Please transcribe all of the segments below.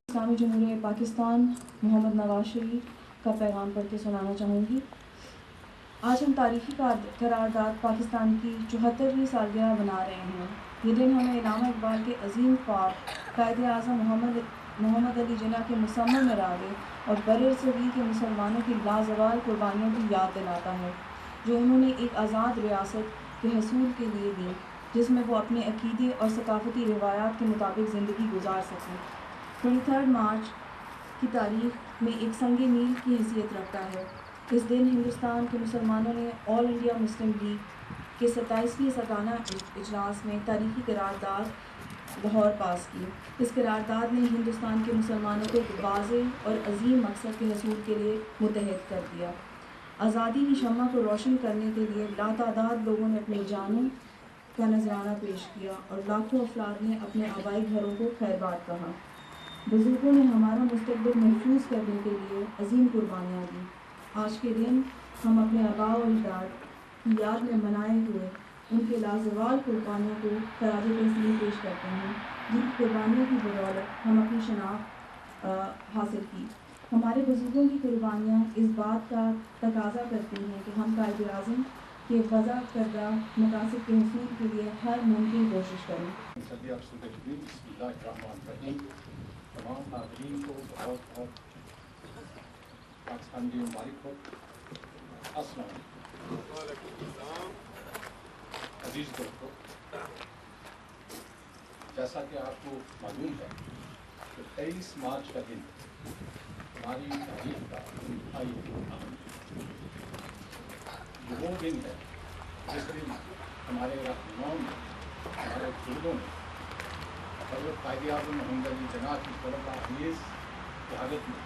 اسلامی جمہوریہ پاکستان محمد نواز شریف کا پیغام پڑھ کے سنانا چاہوں گی۔ آج ہم تاریخی قرارداد پاکستان کی 74ویں سالگرہ بنا رہے ہیں۔ یہ دن ہمیں علامہ اقبال کے عظیم خواب قائد اعظم محمد علی جناح کے مصمم ارادے اور برصغیر کے مسلمانوں کی لازوال قربانیوں کی یاد دلاتا ہے، جو انہوں نے ایک آزاد ریاست کے حصول کے لیے دی، جس میں وہ اپنے عقیدے اور ثقافتی روایات کے مطابق زندگی گزار سکیں۔ 23 مارچ کی تاریخ میں ایک سنگ میل کی حیثیت رکھتا ہے۔ اس دن ہندوستان کے مسلمانوں نے آل انڈیا مسلم لیگ کے 27ویں سالانہ اجلاس میں تاریخی قرارداد لاہور پاس کی۔ اس قرارداد نے ہندوستان کے مسلمانوں کو ایک واضح اور عظیم مقصد کے حصول کے لیے متحد کر دیا۔ آزادی کی شمع کو روشن کرنے کے لیے لاتعداد لوگوں نے اپنی جانوں کا نذرانہ پیش کیا اور لاکھوں افراد نے اپنے آبائی گھروں کو خیرباد کہا۔ بزرگوں نے ہمارا مستقبل محفوظ کرنے کے لیے عظیم قربانیاں دی۔ آج کے دن ہم اپنے آباء و اجداد کی یاد میں منائے ہوئے ان کے لازوال قربانیوں کو خراج تحسین پیش کرتے ہیں، جن کی قربانیوں کی بدولت ہم اپنی شناخت حاصل کی۔ ہمارے بزرگوں کی قربانیاں اس بات کا تقاضا کرتی ہیں کہ ہم قائد اعظم کے وضع کردہ مقاصد کے حصول کے لیے ہر ممکن کوشش کریں۔ تمام ناظرین کو بہت پاکستان کی مبارک ہو۔ السلام علیکم عزیز دوستو، جیسا کہ آپ کو معلوم ہے کہ 23 مارچ کا دن ہماری تاریخ کا انتہائی اہم یہ وہ دن ہے جس دن ہمارے رہنماؤں نے، ہمارے بزرگوں نے حضرت قائد اعظم محمد علی جناح کی قربانیز قیادت میں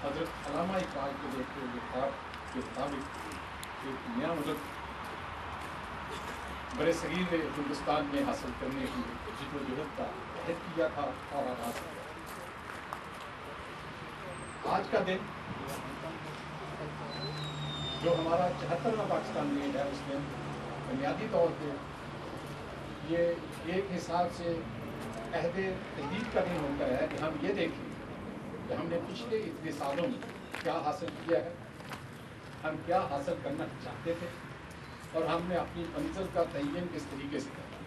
حضرت علامہ اقبال کے دیکھتے ہوئے خواب کے مطابق ایک نیا ملک برصغیر ہندوستان میں حاصل کرنے کی جد و جہد کا عہد کیا تھا اور آغاز کیا۔ آج کا دن جو ہمارا 74واں پاکستان ڈے ہے، اس میں بنیادی طور پہ یہ ایک حساب سے عہد تجدید کا دن ہوتا ہے کہ ہم یہ دیکھیں کہ ہم نے پچھلے اتنے سالوں میں کیا حاصل کیا ہے، ہم کیا حاصل کرنا چاہتے تھے اور ہم نے اپنی منزل کا تعین کس طریقے سے کرنا۔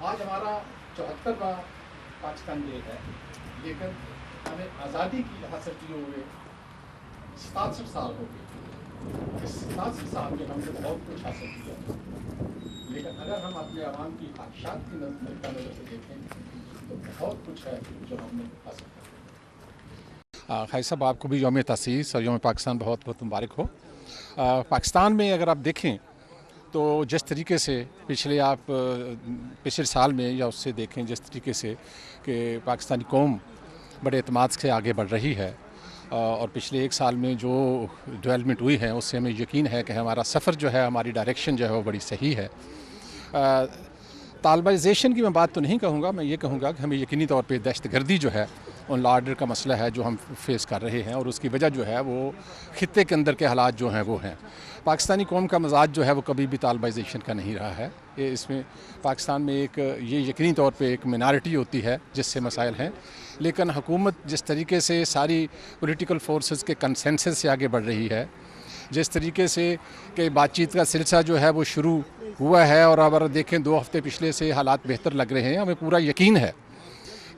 آج ہمارا 74واں پاکستان ڈے ہے، لیکن ہمیں آزادی کی حاصل کیے ہوئے 67 سال ہو گئے۔ اس 67 سال میں ہم نے بہت کچھ حاصل کیا، لیکن اگر ہم اپنے عوام کی خواہشات کی نظر سے دیکھیں تو بہت کچھ ہے جو ہم نے حاصل کیا۔ خیر صاحب، آپ کو بھی یوم تاسیس اور یوم پاکستان بہت بہت مبارک ہو۔ پاکستان میں اگر آپ دیکھیں تو جس طریقے سے پچھلے سال میں یا اس سے دیکھیں جس طریقے سے کہ پاکستانی قوم بڑے اعتماد سے آگے بڑھ رہی ہے اور پچھلے ایک سال میں جو ڈیولپمنٹ ہوئی ہے اس سے ہمیں یقین ہے کہ ہمارا سفر جو ہے، ہماری ڈائریکشن جو ہے وہ بڑی صحیح ہے۔ طالبائزیشن کی میں بات تو نہیں کہوں گا، میں یہ کہوں گا کہ ہمیں یقینی طور پہ دہشت گردی جو ہے، ان لا آرڈر کا مسئلہ ہے جو ہم فیس کر رہے ہیں، اور اس کی وجہ جو ہے وہ خطے کے اندر کے حالات جو ہیں وہ ہیں۔ پاکستانی قوم کا مزاج جو ہے وہ کبھی بھی طالبائزیشن کا نہیں رہا ہے۔ اس میں پاکستان میں یہ یقینی طور پہ ایک مینارٹی ہوتی ہے جس سے مسائل ہیں، لیکن حکومت جس طریقے سے ساری پولیٹیکل فورسز کے کنسنسس سے آگے بڑھ رہی ہے، جس طریقے سے کہ بات چیت کا سلسلہ جو ہے وہ شروع ہوا ہے، اور اگر دیکھیں 2 ہفتے پچھلے سے حالات بہتر لگ رہے ہیں، ہمیں پورا یقین ہے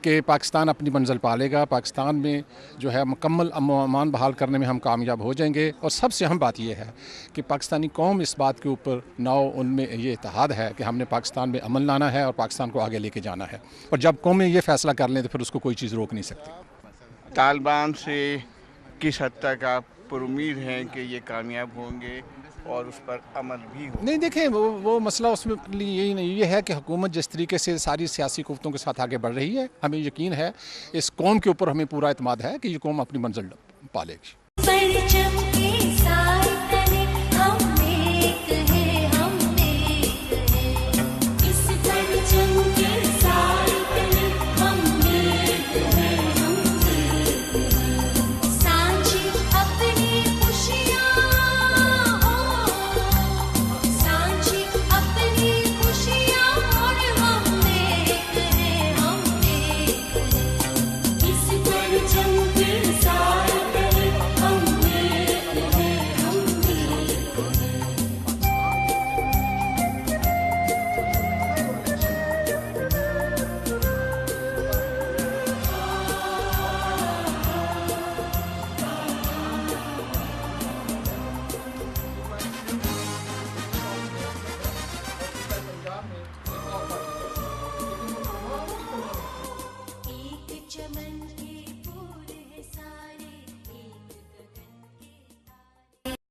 کہ پاکستان اپنی منزل پالے گا۔ پاکستان میں جو ہے مکمل امن و امان بحال کرنے میں ہم کامیاب ہو جائیں گے، اور سب سے اہم بات یہ ہے کہ پاکستانی قوم اس بات کے اوپر ان میں یہ اتحاد ہے کہ ہم نے پاکستان میں امن لانا ہے اور پاکستان کو آگے لے کے جانا ہے، اور جب قومیں یہ فیصلہ کر لیں تو پھر اس کو کوئی چیز روک نہیں سکتی۔ طالبان سے کس حد تک آپ پر امید ہیں کہ یہ کامیاب ہوں گے اور اس پر عمل بھی ہو؟ نہیں، دیکھیں وہ مسئلہ اس میں یہی نہیں، یہ ہے کہ حکومت جس طریقے سے ساری سیاسی قوتوں کے ساتھ آگے بڑھ رہی ہے، ہمیں یقین ہے اس قوم کے اوپر، ہمیں پورا اعتماد ہے کہ یہ قوم اپنی منزل پالے گی۔